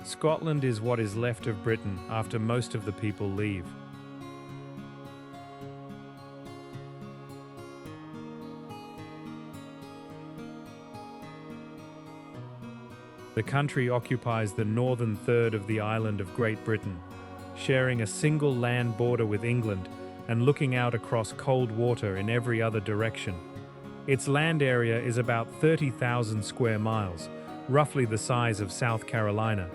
Scotland is what is left of Britain after most of the people leave. The country occupies the northern third of the island of Great Britain, sharing a single land border with England and looking out across cold water in every other direction. Its land area is about 30,000 square miles, roughly the size of South Carolina.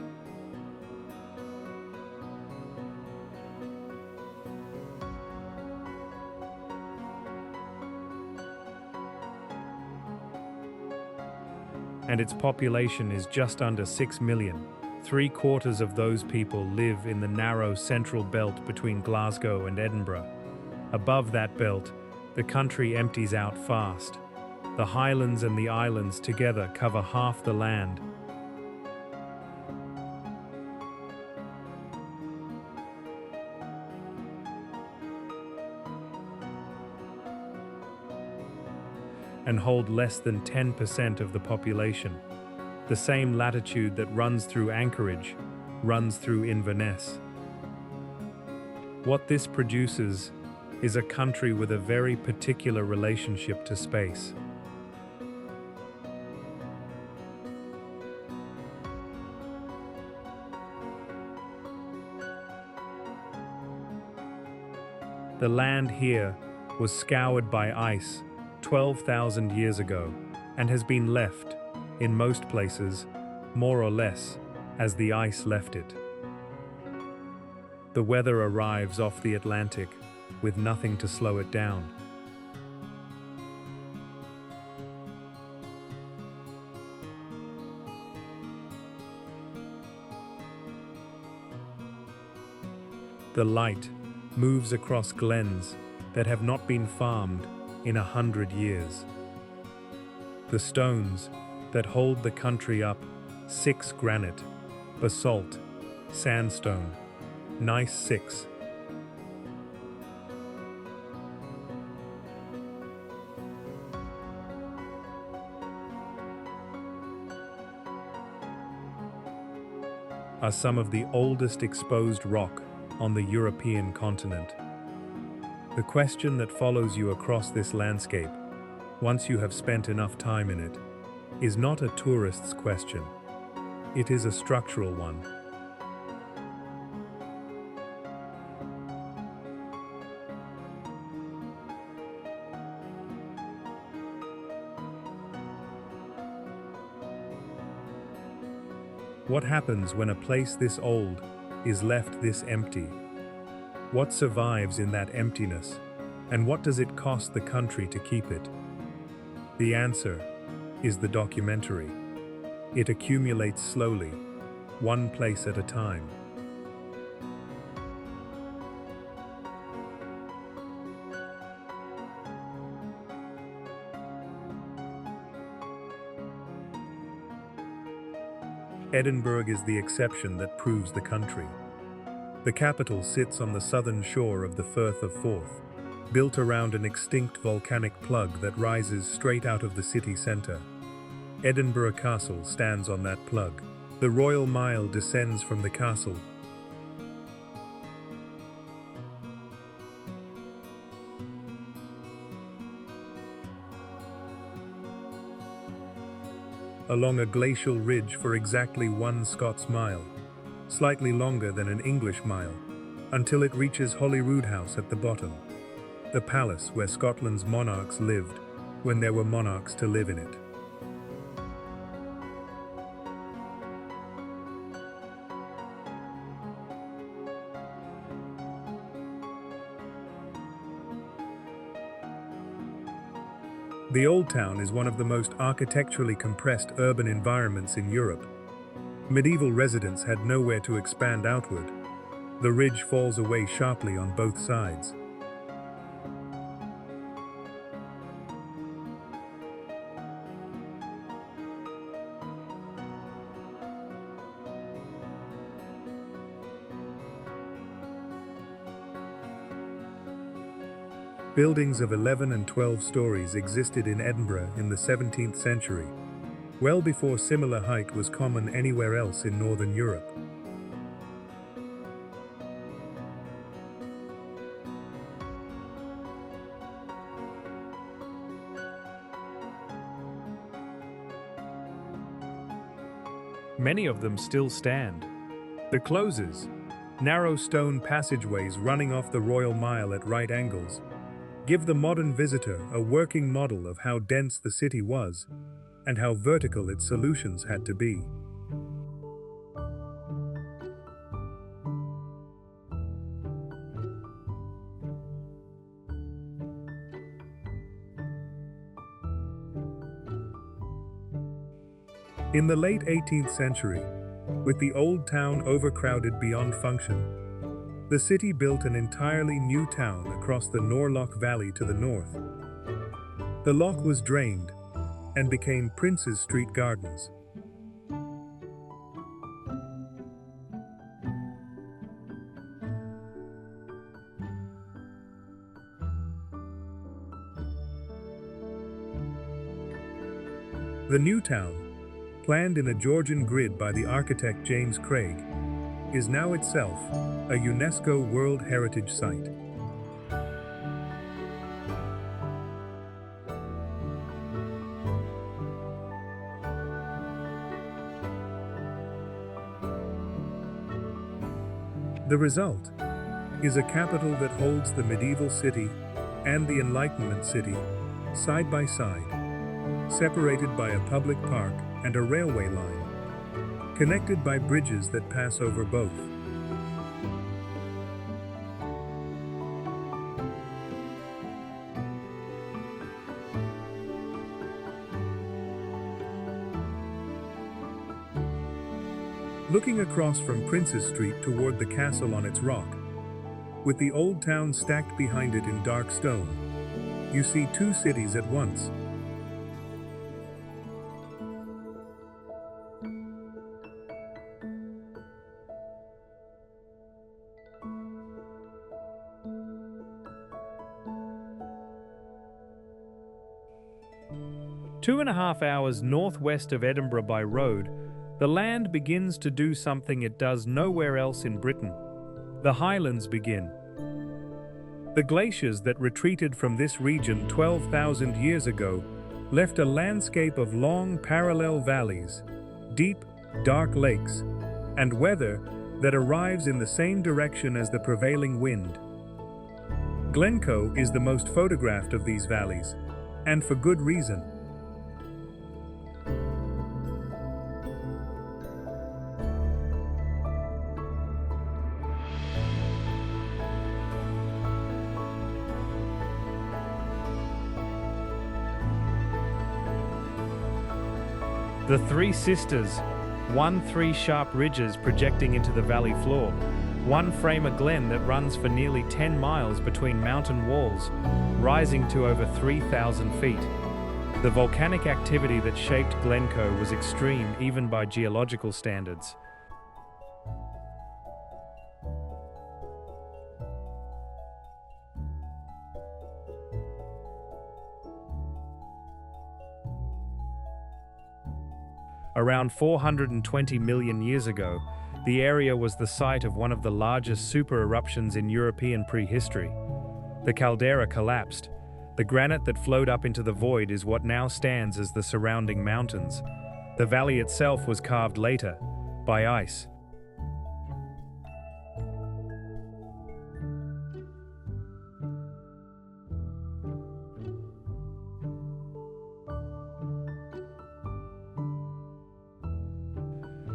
And its population is just under 6 million. 3/4 of those people live in the narrow central belt between Glasgow and Edinburgh. Above that belt, the country empties out fast. The Highlands and the Islands together cover half the land. And hold less than 10% of the population. The same latitude that runs through Anchorage runs through Inverness. What this produces is a country with a very particular relationship to space. The land here was scoured by ice 12,000 years ago and has been left, in most places, more or less, as the ice left it. The weather arrives off the Atlantic with nothing to slow it down. The light moves across glens that have not been farmed in 100 years. The stones that hold the country up, 6 granite, basalt, sandstone, gneiss 6. Are some of the oldest exposed rock on the European continent. The question that follows you across this landscape, once you have spent enough time in it, is not a tourist's question. It is a structural one. What happens when a place this old is left this empty? What survives in that emptiness, and what does it cost the country to keep it? The answer is the documentary. It accumulates slowly, one place at a time. Edinburgh is the exception that proves the country. The capital sits on the southern shore of the Firth of Forth, built around an extinct volcanic plug that rises straight out of the city centre. Edinburgh Castle stands on that plug. The Royal Mile descends from the castle. Along a glacial ridge for exactly 1 Scots mile, slightly longer than an English mile, until it reaches Holyrood House at the bottom, the palace where Scotland's monarchs lived when there were monarchs to live in it. The Old Town is one of the most architecturally compressed urban environments in Europe. Medieval residents had nowhere to expand outward. The ridge falls away sharply on both sides. Buildings of 11 and 12 stories existed in Edinburgh in the 17th century, well before similar height was common anywhere else in Northern Europe. Many of them still stand. The closes, narrow stone passageways running off the Royal Mile at right angles, give the modern visitor a working model of how dense the city was and how vertical its solutions had to be. In the late 18th century, with the old town overcrowded beyond function, the city built an entirely new town across the Norloch Valley to the north. The loch was drained and became Prince's Street Gardens. The new town, planned in a Georgian grid by the architect James Craig, is now itself a UNESCO World Heritage Site. The result is a capital that holds the medieval city and the Enlightenment city side by side, separated by a public park and a railway line, connected by bridges that pass over both. Looking across from Princes Street toward the castle on its rock, with the old town stacked behind it in dark stone, you see two cities at once. Two and a half hours northwest of Edinburgh by road, the land begins to do something it does nowhere else in Britain. The Highlands begin. The glaciers that retreated from this region 12,000 years ago left a landscape of long parallel valleys, deep, dark lakes, and weather that arrives in the same direction as the prevailing wind. Glencoe is the most photographed of these valleys, and for good reason. The Three Sisters, 3 sharp ridges projecting into the valley floor, one frame a glen that runs for nearly 10 miles between mountain walls, rising to over 3,000 feet. The volcanic activity that shaped Glencoe was extreme even by geological standards. Around 420 million years ago, the area was the site of one of the largest super eruptions in European prehistory. The caldera collapsed. The granite that flowed up into the void is what now stands as the surrounding mountains. The valley itself was carved later, by ice.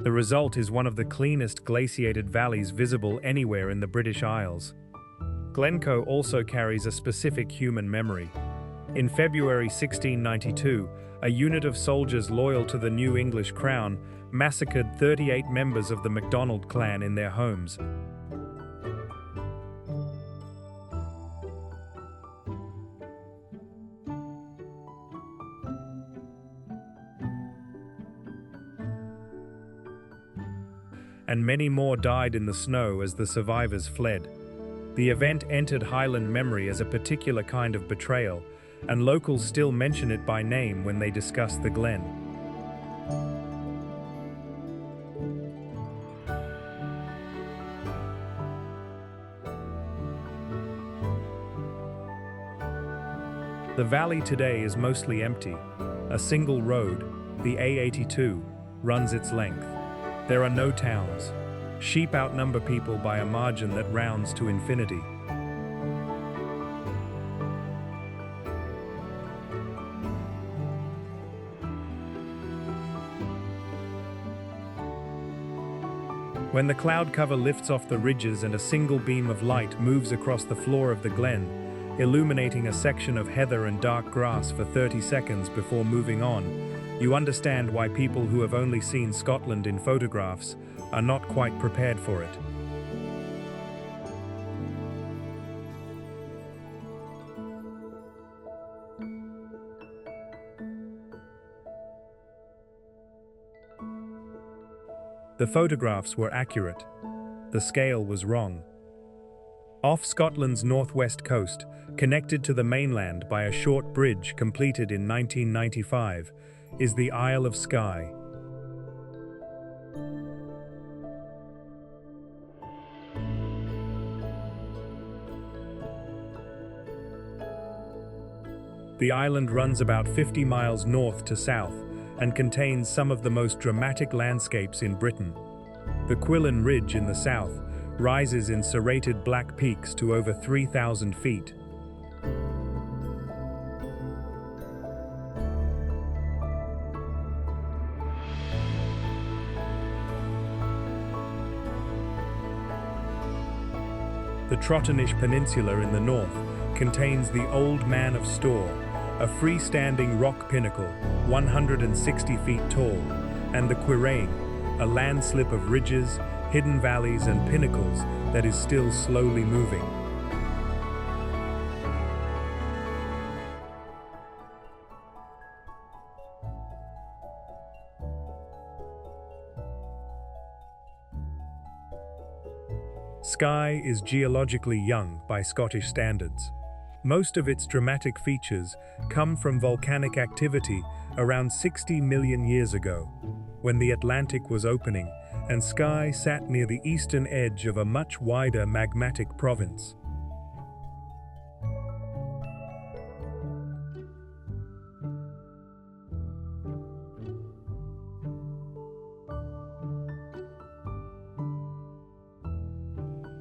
The result is one of the cleanest glaciated valleys visible anywhere in the British Isles. Glencoe also carries a specific human memory. In February 1692, a unit of soldiers loyal to the new English crown massacred 38 members of the MacDonald clan in their homes. And many more died in the snow as the survivors fled. The event entered Highland memory as a particular kind of betrayal, and locals still mention it by name when they discuss the Glen. The valley today is mostly empty. A single road, the A82, runs its length. There are no towns. Sheep outnumber people by a margin that rounds to infinity. When the cloud cover lifts off the ridges and a single beam of light moves across the floor of the glen, illuminating a section of heather and dark grass for 30 seconds before moving on, you understand why people who have only seen Scotland in photographs are not quite prepared for it. The photographs were accurate. The scale was wrong. Off Scotland's northwest coast, connected to the mainland by a short bridge completed in 1995, is the Isle of Skye. The island runs about 50 miles north to south and contains some of the most dramatic landscapes in Britain. The Quillan Ridge in the south rises in serrated black peaks to over 3,000 feet. The Trottenish Peninsula in the north contains the Old Man of Storr, a freestanding rock pinnacle 160 feet tall, and the Quiraing, a landslip of ridges, hidden valleys and pinnacles that is still slowly moving. Skye is geologically young by Scottish standards. Most of its dramatic features come from volcanic activity around 60 million years ago, when the Atlantic was opening and Skye sat near the eastern edge of a much wider magmatic province.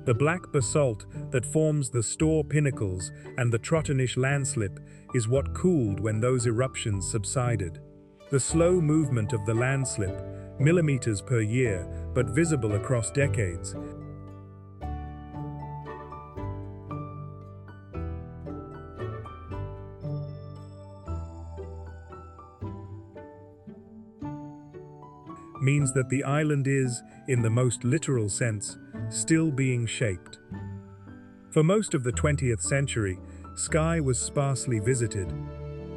The black basalt that forms the Storr pinnacles and the Trottenish landslip is what cooled when those eruptions subsided. The slow movement of the landslip, millimeters per year but visible across decades, means that the island is, in the most literal sense, still being shaped. For most of the 20th century, Skye was sparsely visited.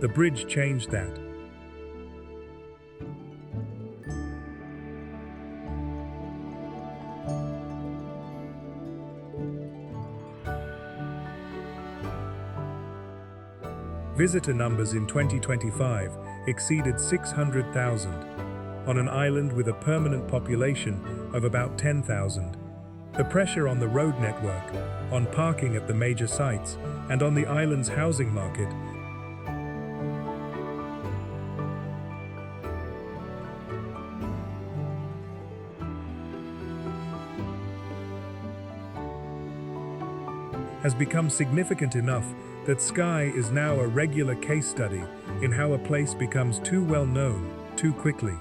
The bridge changed that. Visitor numbers in 2025 exceeded 600,000, on an island with a permanent population of about 10,000. The pressure on the road network, on parking at the major sites, and on the island's housing market has become significant enough that Skye is now a regular case study in how a place becomes too well known too quickly.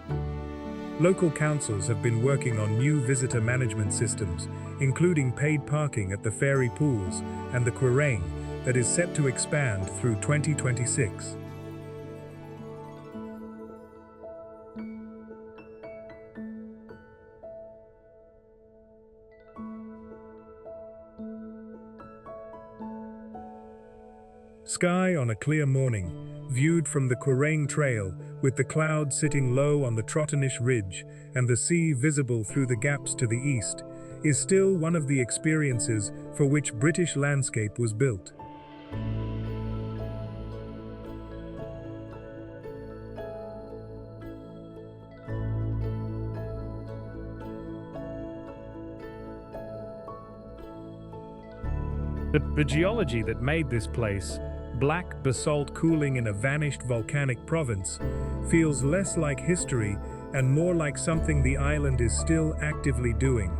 Local councils have been working on new visitor management systems, including paid parking at the ferry pools and the Quiraing, that is set to expand through 2026. Skye on a clear morning, viewed from the Quiraing Trail, with the clouds sitting low on the Trottenish Ridge and the sea visible through the gaps to the east, is still one of the experiences for which British landscape was built. The geology that made this place, black basalt cooling in a vanished volcanic province, feels less like history and more like something the island is still actively doing.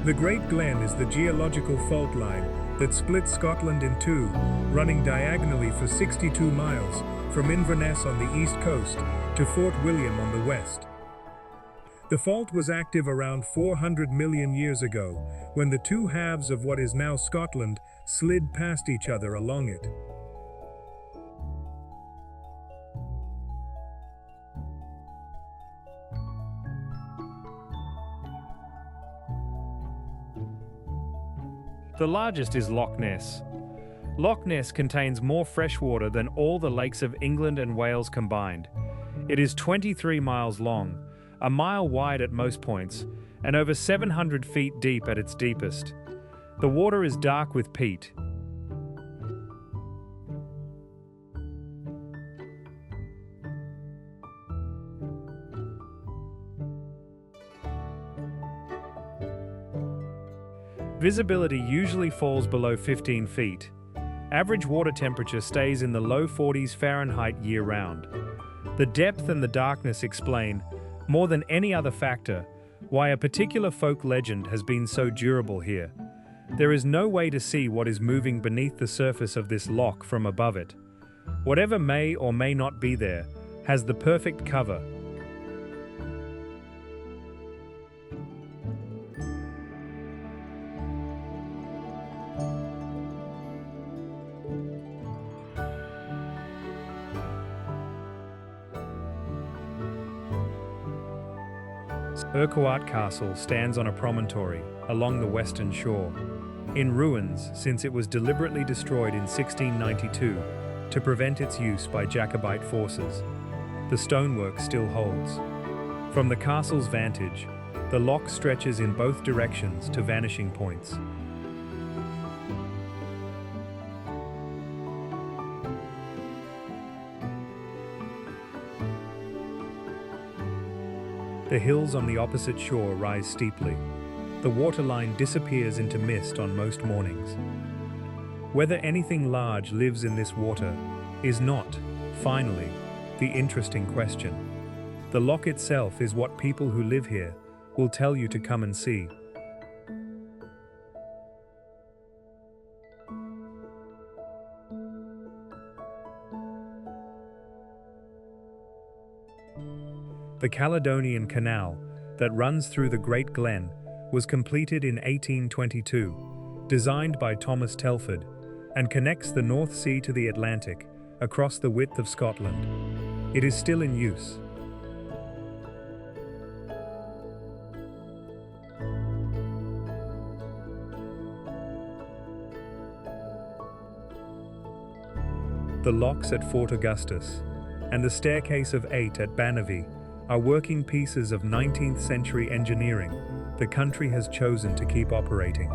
The Great Glen is the geological fault line that splits Scotland in two, running diagonally for 62 miles from Inverness on the east coast to Fort William on the west. The fault was active around 400 million years ago, when the two halves of what is now Scotland slid past each other along it. The largest is Loch Ness. Loch Ness contains more freshwater than all the lakes of England and Wales combined. It is 23 miles long, a mile wide at most points, and over 700 feet deep at its deepest. The water is dark with peat. Visibility usually falls below 15 feet. Average water temperature stays in the low 40s Fahrenheit year-round. The depth and the darkness explain, more than any other factor, why a particular folk legend has been so durable here. There is no way to see what is moving beneath the surface of this loch from above it. Whatever may or may not be there has the perfect cover. Urquhart Castle stands on a promontory along the western shore, in ruins since it was deliberately destroyed in 1692 to prevent its use by Jacobite forces. The stonework still holds. From the castle's vantage, the loch stretches in both directions to vanishing points. The hills on the opposite shore rise steeply. The waterline disappears into mist on most mornings. Whether anything large lives in this water is not, finally, the interesting question. The loch itself is what people who live here will tell you to come and see. The Caledonian Canal that runs through the Great Glen was completed in 1822, designed by Thomas Telford, and connects the North Sea to the Atlantic across the width of Scotland. It is still in use. The locks at Fort Augustus and the staircase of 8 at Bannockburn are working pieces of 19th century engineering the country has chosen to keep operating.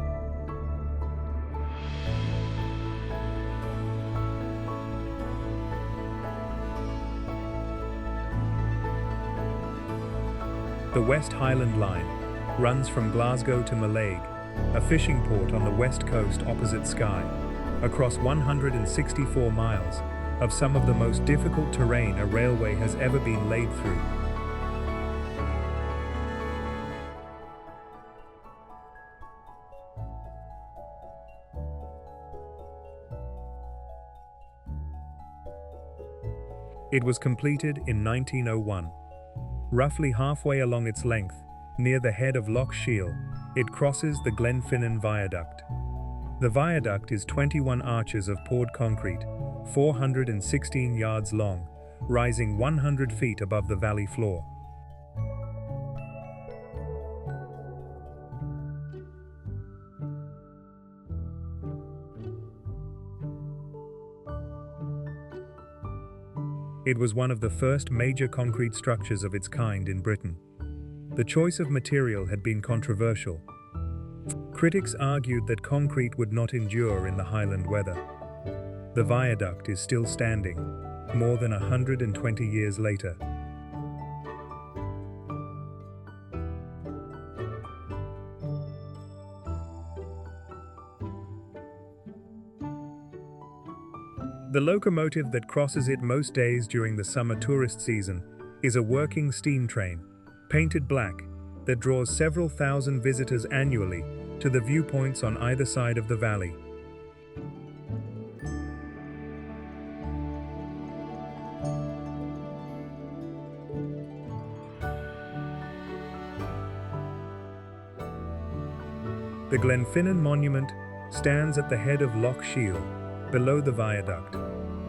The West Highland Line runs from Glasgow to Mallaig, a fishing port on the west coast opposite Skye, across 164 miles of some of the most difficult terrain a railway has ever been laid through. It was completed in 1901. Roughly halfway along its length, near the head of Loch Shiel, it crosses the Glenfinnan viaduct. The viaduct is 21 arches of poured concrete, 416 yards long, rising 100 feet above the valley floor. It was one of the first major concrete structures of its kind in Britain. The choice of material had been controversial. Critics argued that concrete would not endure in the Highland weather. The viaduct is still standing, more than 120 years later. The locomotive that crosses it most days during the summer tourist season is a working steam train, painted black, that draws several thousand visitors annually to the viewpoints on either side of the valley. The Glenfinnan monument stands at the head of Loch Ness, below the viaduct,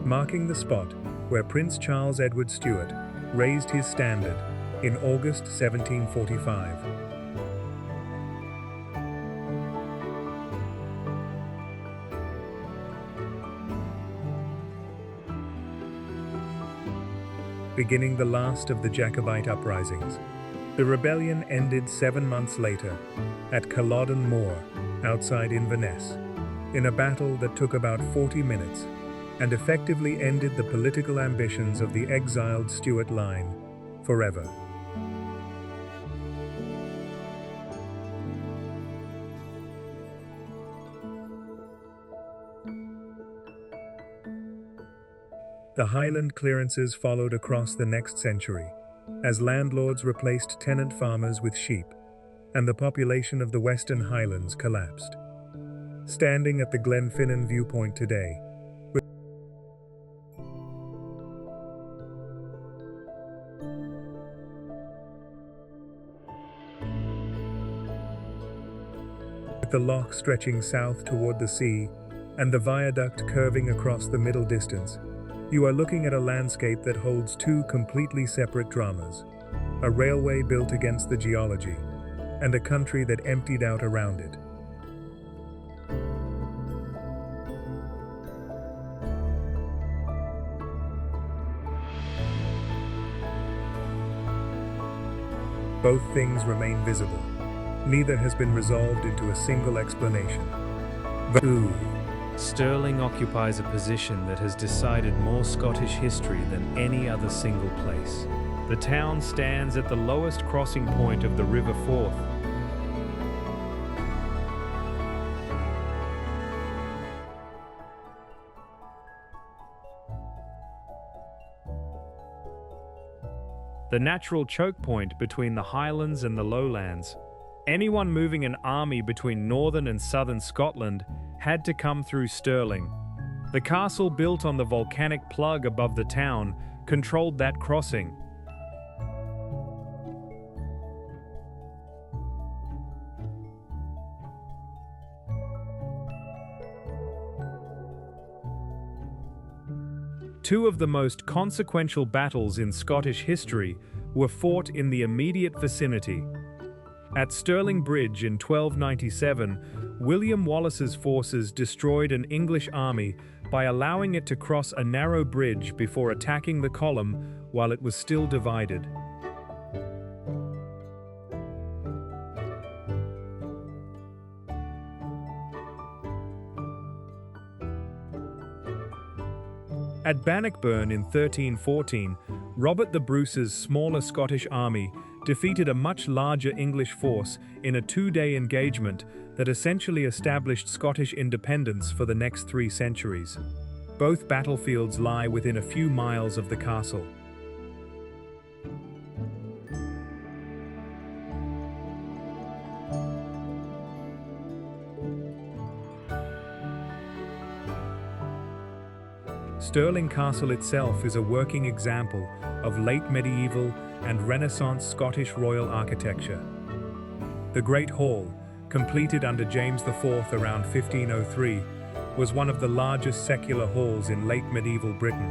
marking the spot where Prince Charles Edward Stuart raised his standard in August 1745. Beginning the last of the Jacobite uprisings. The rebellion ended 7 months later at Culloden Moor, outside Inverness, in a battle that took about 40 minutes and effectively ended the political ambitions of the exiled Stuart line forever. The Highland clearances followed across the next century, as landlords replaced tenant farmers with sheep, and the population of the Western Highlands collapsed. Standing at the Glenfinnan viewpoint today, with the loch stretching south toward the sea and the viaduct curving across the middle distance, you are looking at a landscape that holds two completely separate dramas: a railway built against the geology, and a country that emptied out around it. Both things remain visible. Neither has been resolved into a single explanation. Stirling occupies a position that has decided more Scottish history than any other single place. The town stands at the lowest crossing point of the River Forth. The natural choke point between the Highlands and the Lowlands. Anyone moving an army between northern and southern Scotland had to come through Stirling. The castle, built on the volcanic plug above the town, controlled that crossing. Two of the most consequential battles in Scottish history were fought in the immediate vicinity. At Stirling Bridge in 1297, William Wallace's forces destroyed an English army by allowing it to cross a narrow bridge before attacking the column while it was still divided. At Bannockburn in 1314, Robert the Bruce's smaller Scottish army defeated a much larger English force in a 2-day engagement that essentially established Scottish independence for the next 3 centuries. Both battlefields lie within a few miles of the castle. Stirling Castle itself is a working example of late medieval and Renaissance Scottish royal architecture. The Great Hall, completed under James IV around 1503, was one of the largest secular halls in late medieval Britain.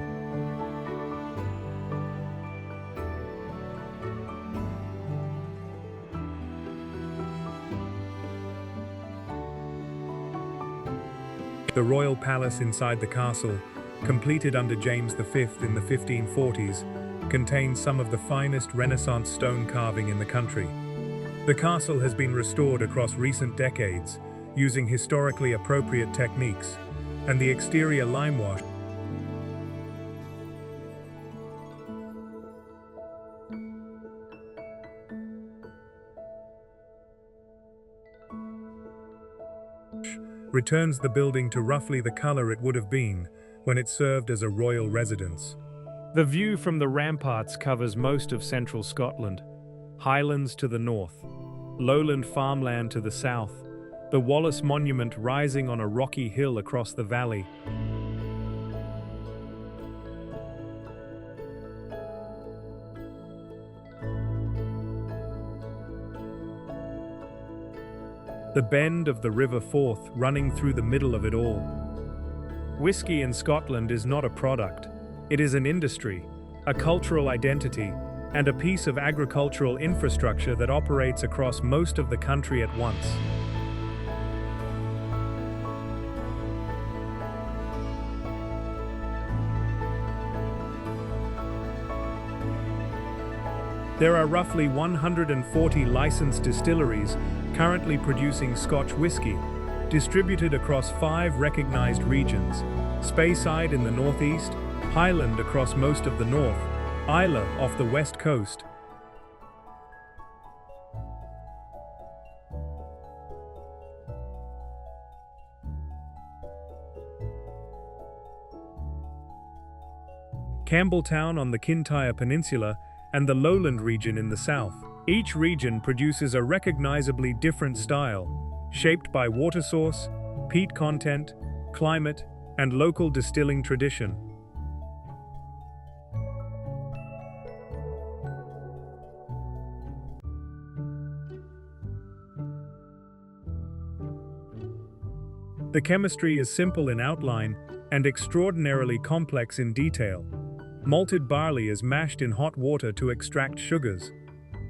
The royal palace inside the castle, completed under James V in the 1540s, contains some of the finest Renaissance stone carving in the country. The castle has been restored across recent decades, using historically appropriate techniques, and the exterior limewash returns the building to roughly the color it would have been when it served as a royal residence. The view from the ramparts covers most of central Scotland, Highlands to the north, lowland farmland to the south, the Wallace monument rising on a rocky hill across the valley. The bend of the River Forth running through the middle of it all. Whisky in Scotland is not a product. It is an industry, a cultural identity, and a piece of agricultural infrastructure that operates across most of the country at once. There are roughly 140 licensed distilleries currently producing Scotch whisky, distributed across 5 recognized regions: Speyside in the northeast, Highland across most of the north, Isle off the west coast. Campbelltown on the Kintyre Peninsula, and the lowland region in the south. Each region produces a recognizably different style, shaped by water source, peat content, climate, and local distilling tradition. The chemistry is simple in outline and extraordinarily complex in detail. Malted barley is mashed in hot water to extract sugars.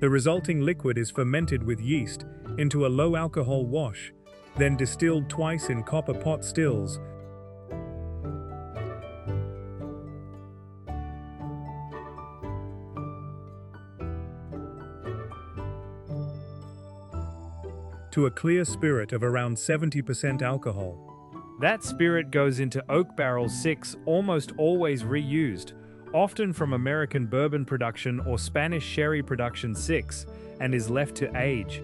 The resulting liquid is fermented with yeast into a low-alcohol wash, then distilled twice in copper pot stills. To a clear spirit of around 70% alcohol. That spirit goes into oak barrels 6, almost always reused, often from American bourbon production or Spanish sherry production 6, and is left to age.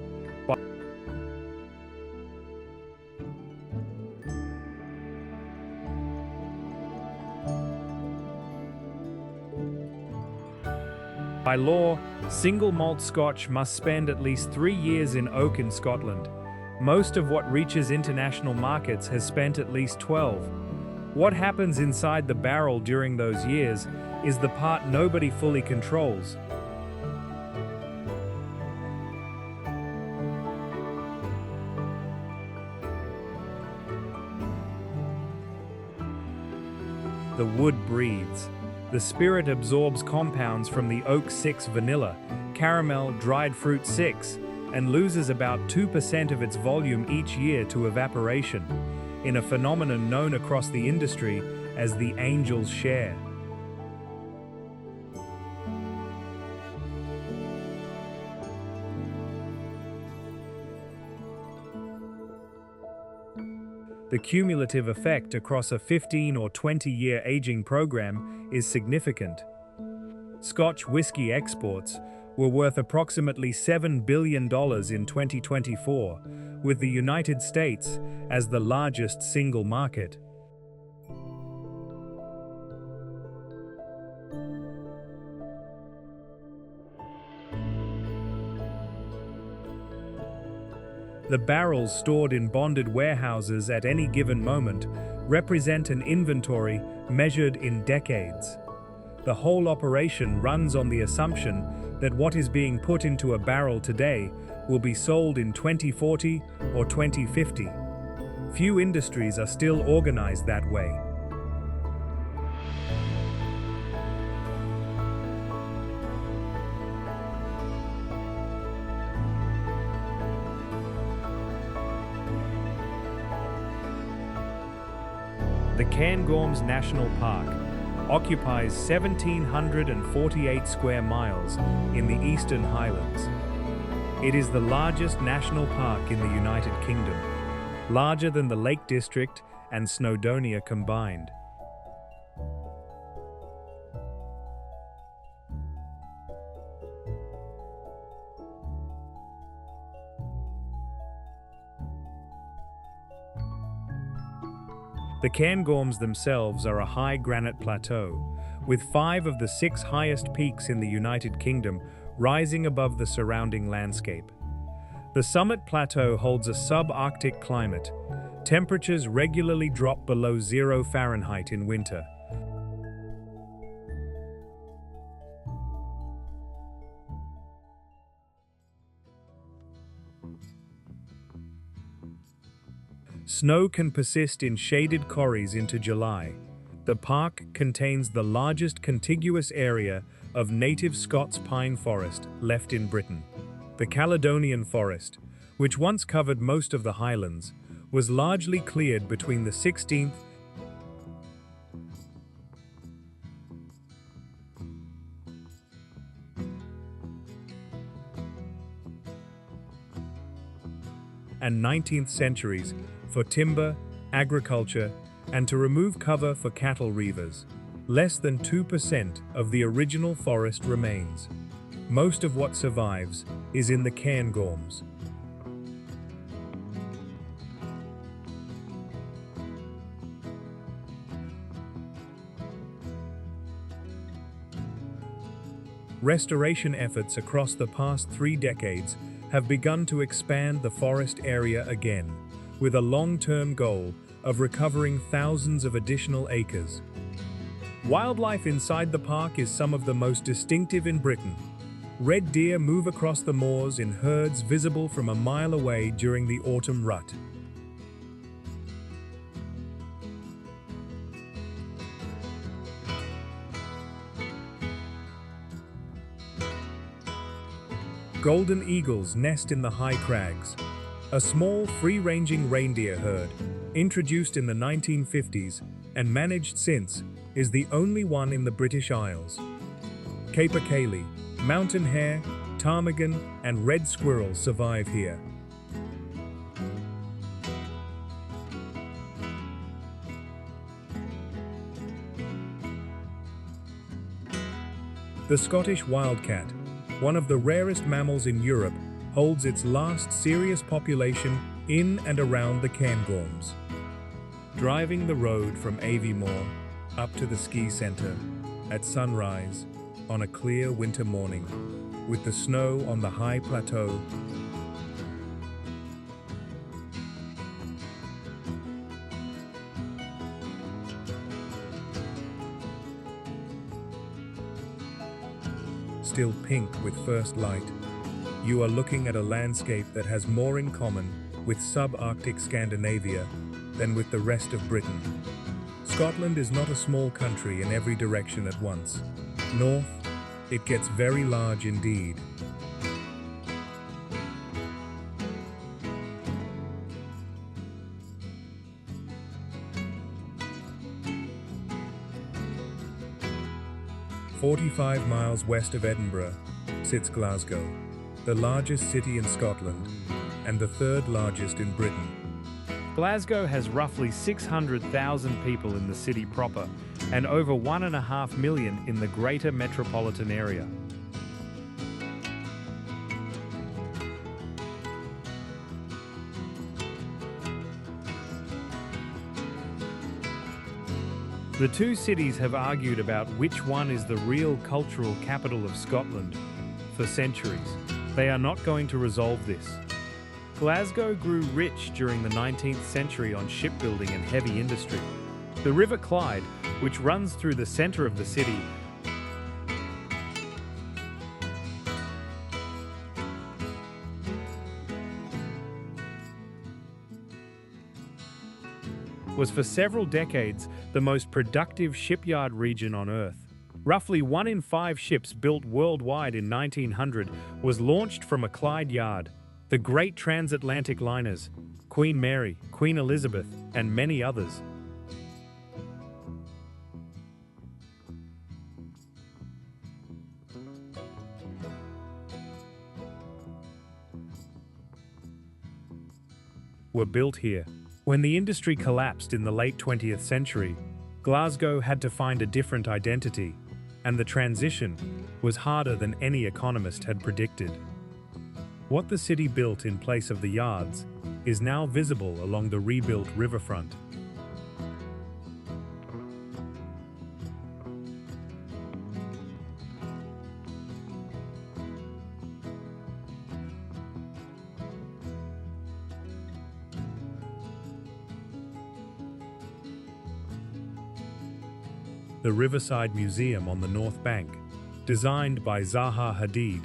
By law, single malt Scotch must spend at least 3 years in oak in Scotland. Most of what reaches international markets has spent at least 12. What happens inside the barrel during those years is the part nobody fully controls. The wood breathes. The spirit absorbs compounds from the oak 6 vanilla, caramel, dried fruit 6, and loses about 2% of its volume each year to evaporation, in a phenomenon known across the industry as the angel's share. The cumulative effect across a 15 or 20-year aging program is significant. Scotch whisky exports were worth approximately $7 billion in 2024, with the United States as the largest single market. The barrels stored in bonded warehouses at any given moment represent an inventory measured in decades. The whole operation runs on the assumption that what is being put into a barrel today will be sold in 2040 or 2050. Few industries are still organized that way. The Cairngorms National Park occupies 1,748 square miles in the Eastern Highlands. It is the largest national park in the United Kingdom, larger than the Lake District and Snowdonia combined. The Cairngorms themselves are a high granite plateau, with 5 of the 6 highest peaks in the United Kingdom rising above the surrounding landscape. The summit plateau holds a sub-Arctic climate. Temperatures regularly drop below 0 Fahrenheit in winter. Snow can persist in shaded corries into July. The park contains the largest contiguous area of native Scots pine forest left in Britain. The Caledonian forest, which once covered most of the Highlands, was largely cleared between the 16th and 19th centuries for timber, agriculture, and to remove cover for cattle reavers. Less than 2% of the original forest remains. Most of what survives is in the Cairngorms. Restoration efforts across the past 3 decades have begun to expand the forest area again, with a long-term goal of recovering thousands of additional acres. Wildlife inside the park is some of the most distinctive in Britain. Red deer move across the moors in herds visible from a mile away during the autumn rut. Golden eagles nest in the high crags. A small, free-ranging reindeer herd, introduced in the 1950s and managed since, is the only one in the British Isles. Capercaillie, mountain hare, ptarmigan, and red squirrels survive here. The Scottish wildcat, one of the rarest mammals in Europe, holds its last serious population in and around the Cairngorms. Driving the road from Aviemore up to the ski centre at sunrise on a clear winter morning, with the snow on the high plateau, still pink with first light, you are looking at a landscape that has more in common with sub-Arctic Scandinavia than with the rest of Britain. Scotland is not a small country in every direction at once. North, it gets very large indeed. "45 miles west of Edinburgh sits Glasgow, the largest city in Scotland and the 3rd largest in Britain. Glasgow has roughly 600,000 people in the city proper and over 1.5 million in the greater metropolitan area. The two cities have argued about which one is the real cultural capital of Scotland for centuries. They are not going to resolve this. Glasgow grew rich during the 19th century on shipbuilding and heavy industry. The River Clyde, which runs through the centre of the city, was for several decades the most productive shipyard region on Earth. Roughly 1 in 5 ships built worldwide in 1900 was launched from a Clyde yard. The great transatlantic liners, Queen Mary, Queen Elizabeth, and many others. Were built here. When the industry collapsed in the late 20th century, Glasgow had to find a different identity, and the transition was harder than any economist had predicted. What the city built in place of the yards is now visible along the rebuilt riverfront. the Riverside Museum on the North Bank, designed by Zaha Hadid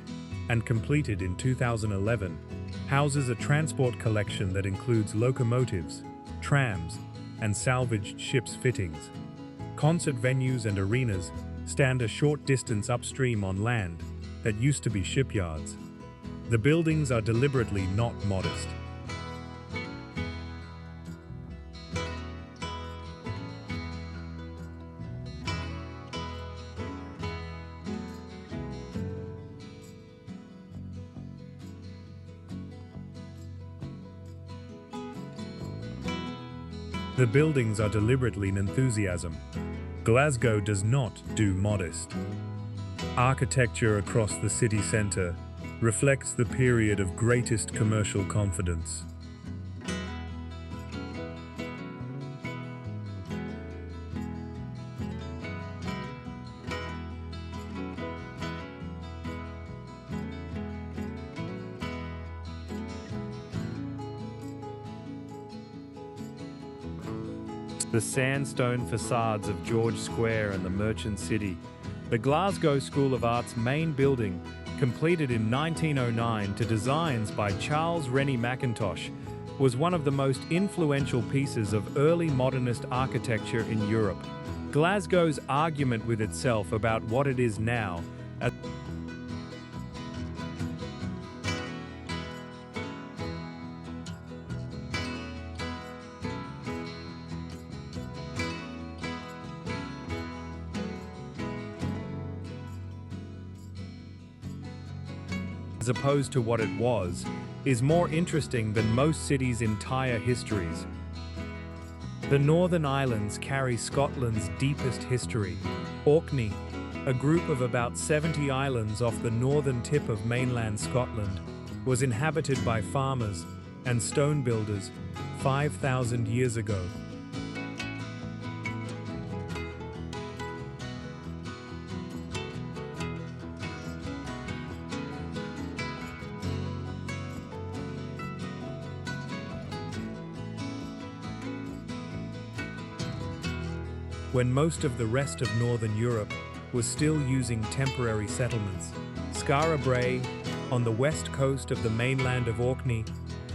and completed in 2011, houses a transport collection that includes locomotives, trams, and salvaged ships' fittings. Concert venues and arenas stand a short distance upstream on land that used to be shipyards. The buildings are deliberately not modest. The buildings are deliberately an enthusiasm. Glasgow does not do modest. Architecture across the city centre reflects the period of greatest commercial confidence. The sandstone facades of George Square and the Merchant City, the Glasgow School of Art's main building, completed in 1909 to designs by Charles Rennie Mackintosh, was one of the most influential pieces of early modernist architecture in Europe. Glasgow's argument with itself about what it is now, as opposed to what it was, is more interesting than most cities' entire histories. The Northern Islands carry Scotland's deepest history. Orkney, a group of about 70 islands off the northern tip of mainland Scotland, was inhabited by farmers and stone builders 5,000 years ago. When most of the rest of Northern Europe was still using temporary settlements. Skara Brae, on the west coast of the mainland of Orkney,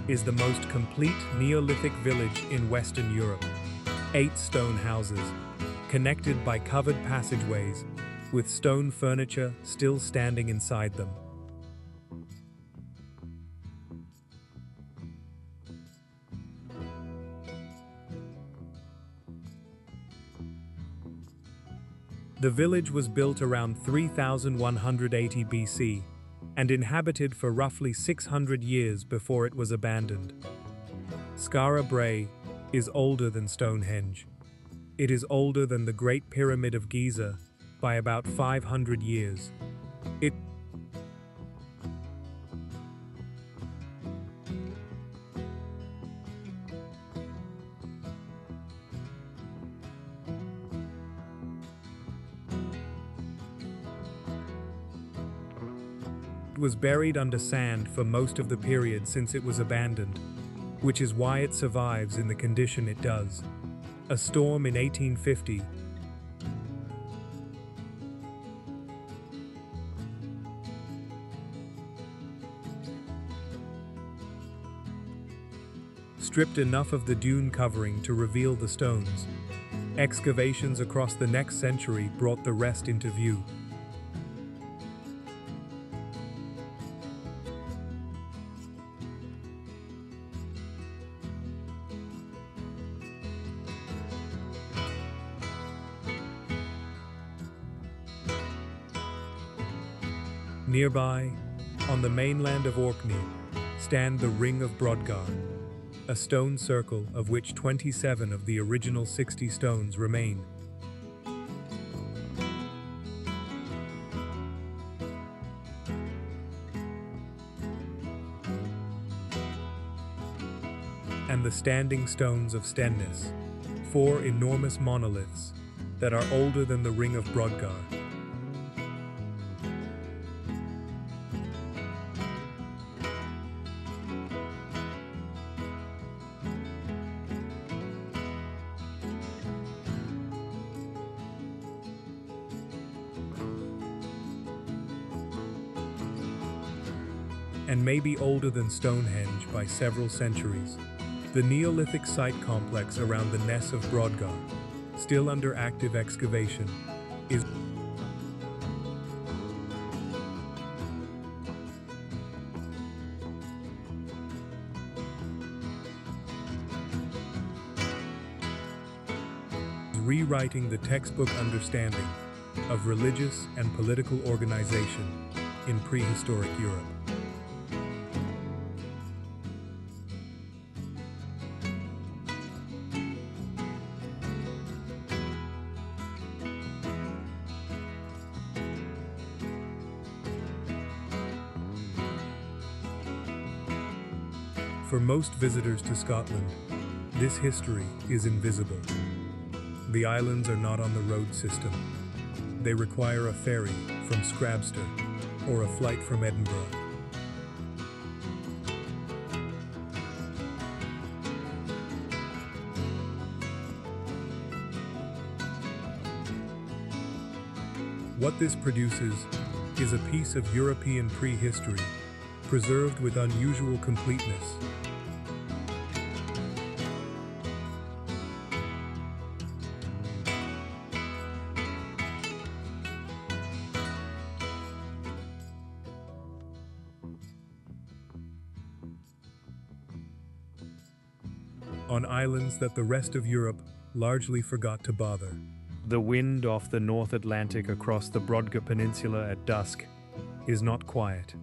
is the most complete Neolithic village in Western Europe. 8 stone houses, connected by covered passageways, with stone furniture still standing inside them. The village was built around 3180 BC and inhabited for roughly 600 years before it was abandoned. Skara Brae is older than Stonehenge. It is older than the Great Pyramid of Giza by about 500 years. It was buried under sand for most of the period since it was abandoned, which is why it survives in the condition it does. A storm in 1850 stripped enough of the dune covering to reveal the stones. Excavations across the next century brought the rest into view. Nearby, on the mainland of Orkney, stand the Ring of Brodgar, a stone circle of which 27 of the original 60 stones remain. And the standing stones of Stenness, 4 enormous monoliths that are older than the Ring of Brodgar. and may be older than Stonehenge by several centuries. The Neolithic site complex around the Ness of Brodgar, still under active excavation, is rewriting the textbook understanding of religious and political organization in prehistoric Europe. For most visitors to Scotland, this history is invisible. The islands are not on the road system. They require a ferry from Scrabster or a flight from Edinburgh. What this produces is a piece of European prehistory, preserved with unusual completeness. On islands that the rest of Europe largely forgot to bother. The wind off the North Atlantic across the Brodgar Peninsula at dusk is not quiet.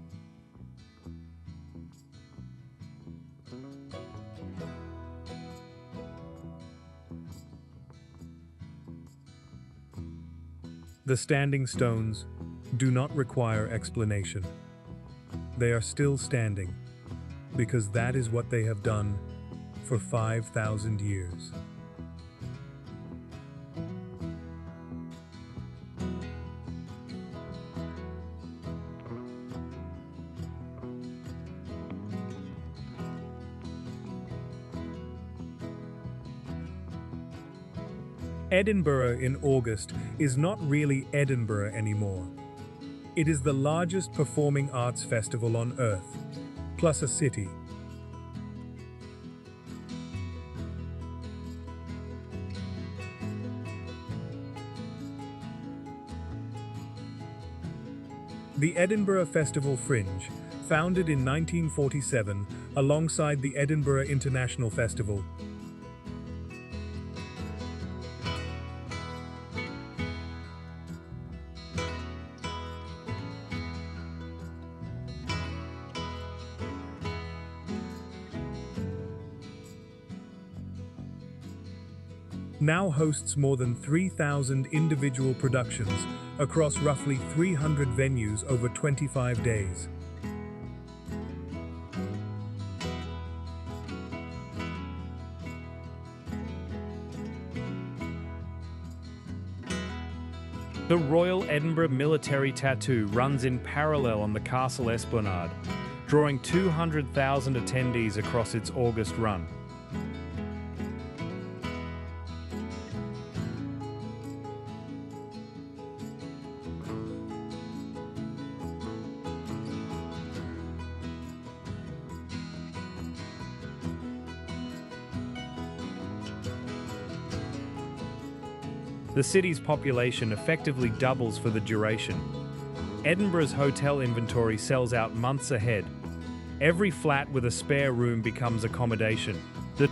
The standing stones do not require explanation. They are still standing, because that is what they have done for 5,000 years. Edinburgh in August is not really Edinburgh anymore. It is the largest performing arts festival on Earth, plus a city. The Edinburgh Festival Fringe, founded in 1947 alongside the Edinburgh International Festival, now hosts more than 3,000 individual productions across roughly 300 venues over 25 days. The Royal Edinburgh Military Tattoo runs in parallel on the castle esplanade, drawing 200,000 attendees across its August run. The city's population effectively doubles for the duration. Edinburgh's hotel inventory sells out months ahead. Every flat with a spare room becomes accommodation. The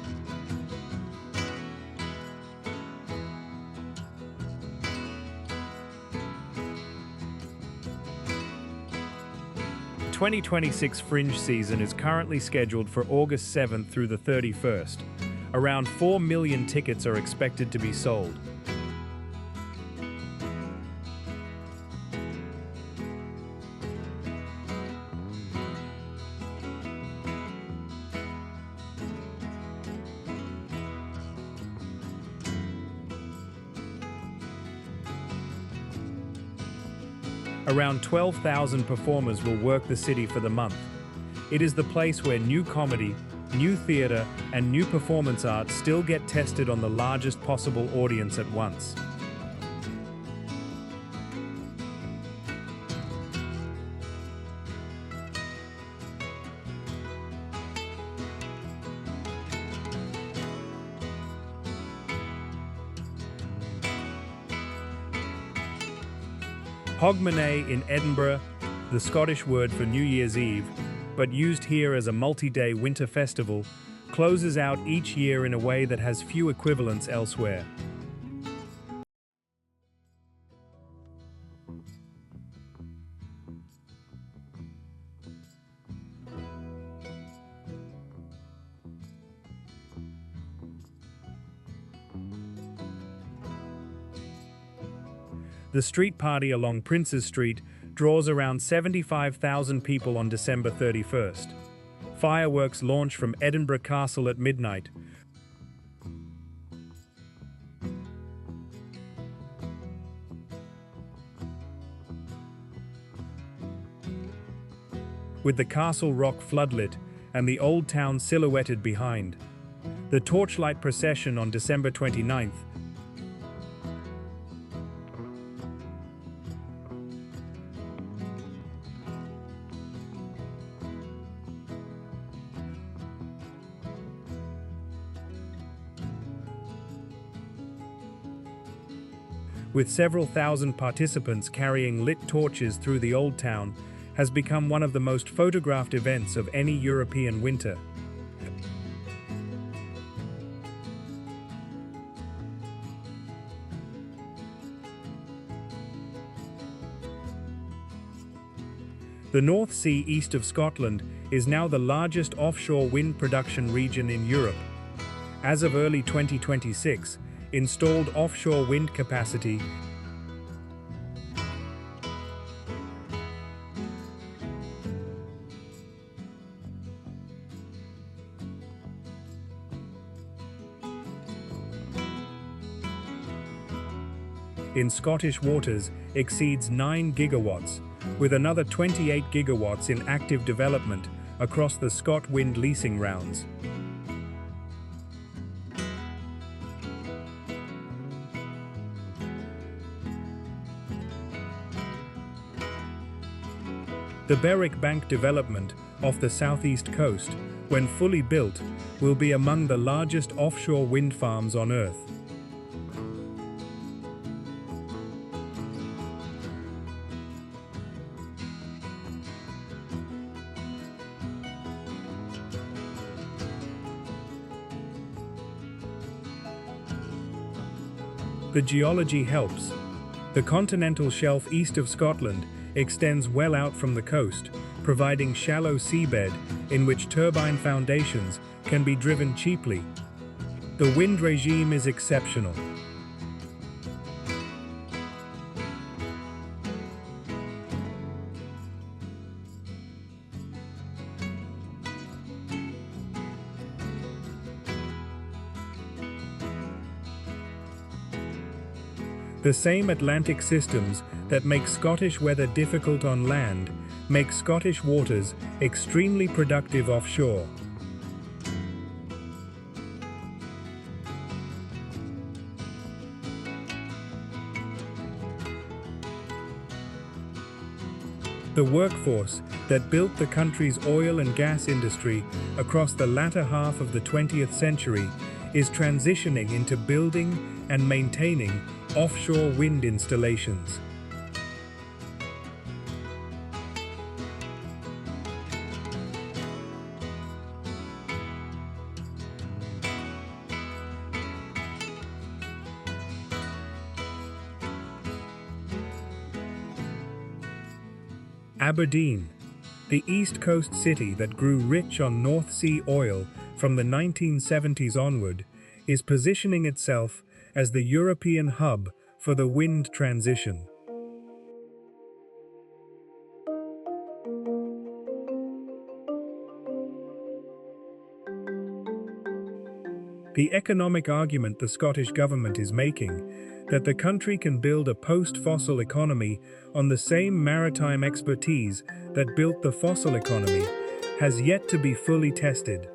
2026 Fringe season is currently scheduled for August 7th through the 31st. Around 4 million tickets are expected to be sold. Around 12,000 performers will work the city for the month. It is the place where new comedy, new theatre, and new performance art still get tested on the largest possible audience at once. Hogmanay in Edinburgh, the Scottish word for New Year's Eve, but used here as a multi-day winter festival, closes out each year in a way that has few equivalents elsewhere. The street party along Princes Street draws around 75,000 people on December 31st. Fireworks launch from Edinburgh Castle at midnight. With the castle rock floodlit and the old town silhouetted behind. The torchlight procession on December 29th with several thousand participants carrying lit torches through the Old Town, has become one of the most photographed events of any European winter. The North Sea east of Scotland is now the largest offshore wind production region in Europe. As of early 2026, installed offshore wind capacity in Scottish waters exceeds 9 gigawatts, with another 28 gigawatts in active development across the ScotWind leasing rounds. The Berwick Bank development off the southeast coast, when fully built, will be among the largest offshore wind farms on Earth. The geology helps. The continental shelf east of Scotland extends well out from the coast, providing shallow seabed in which turbine foundations can be driven cheaply. The wind regime is exceptional. The same Atlantic systems that make Scottish weather difficult on land make Scottish waters extremely productive offshore. The workforce that built the country's oil and gas industry across the latter half of the 20th century is transitioning into building and maintaining offshore wind installations. Aberdeen, the East Coast city that grew rich on North Sea oil from the 1970s onward, is positioning itself as the European hub for the wind transition. The economic argument the Scottish government is making, that the country can build a post-fossil economy on the same maritime expertise that built the fossil economy, has yet to be fully tested.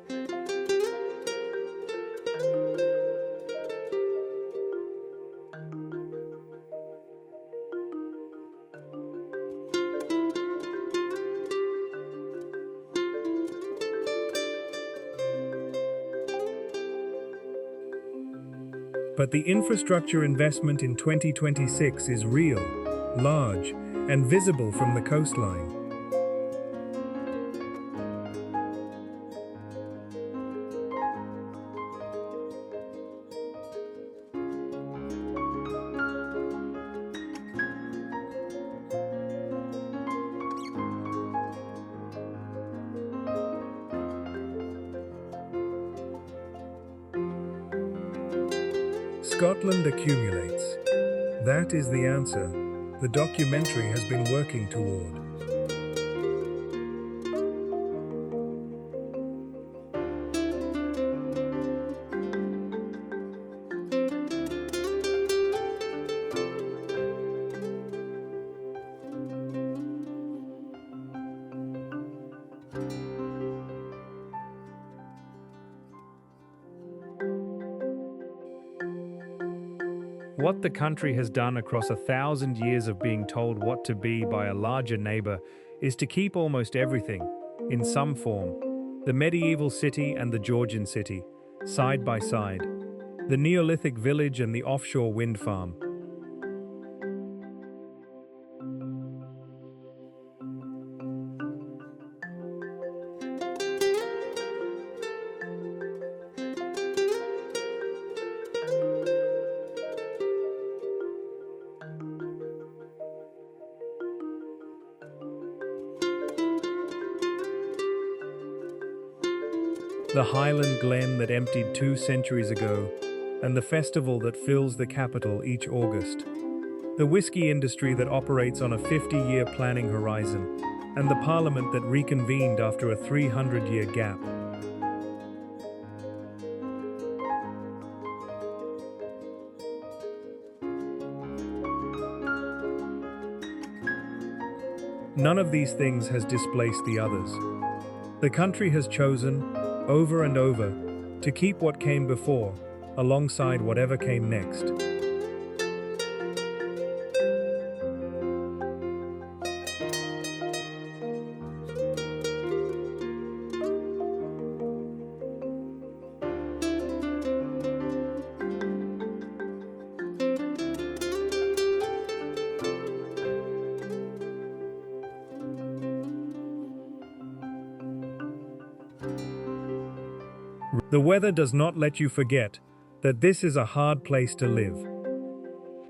But the infrastructure investment in 2026 is real, large, and visible from the coastline. Scotland accumulates. That is the answer the documentary has been working toward. What the country has done across 1,000 years of being told what to be by a larger neighbour is to keep almost everything, in some form. The medieval city and the Georgian city, side by side. The Neolithic village and the offshore wind farm. The Highland Glen that emptied 2 centuries ago, and the festival that fills the capital each August. The whisky industry that operates on a 50-year planning horizon, and the parliament that reconvened after a 300-year gap. None of these things has displaced the others. The country has chosen, over and over, to keep what came before, alongside whatever came next. The weather does not let you forget that this is a hard place to live.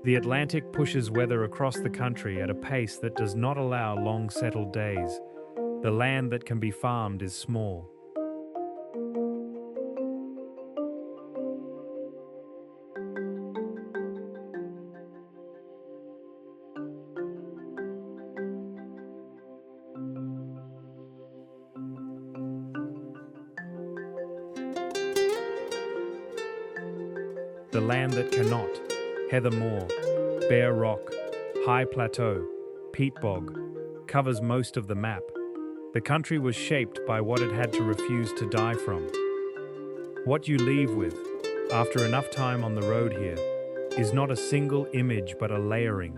The Atlantic pushes weather across the country at a pace that does not allow long settled days. The land that can be farmed is small. The land that cannot, heather moor, bare rock, high plateau, peat bog, covers most of the map. The country was shaped by what it had to refuse to die from. What you leave with, after enough time on the road here, is not a single image but a layering.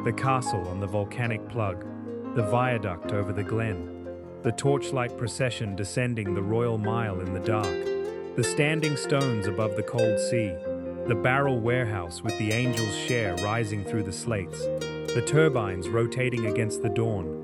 The castle on the volcanic plug, the viaduct over the Glen, the torchlight procession descending the Royal Mile in the dark, the standing stones above the cold sea, the barrel warehouse with the angel's share rising through the slates, the turbines rotating against the dawn.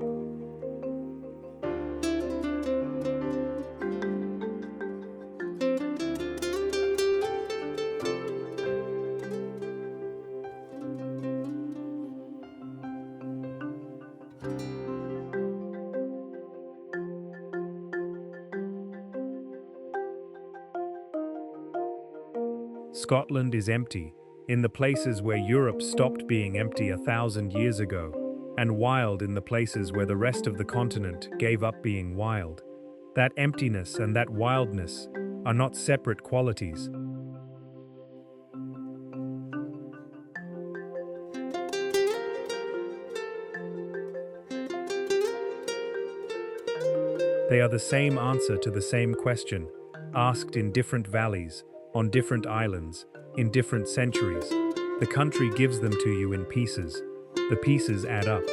Scotland is empty, in the places where Europe stopped being empty 1,000 years ago, and wild in the places where the rest of the continent gave up being wild. That emptiness and that wildness are not separate qualities. They are the same answer to the same question, asked in different valleys, on different islands, in different centuries. The country gives them to you in pieces. The pieces add up.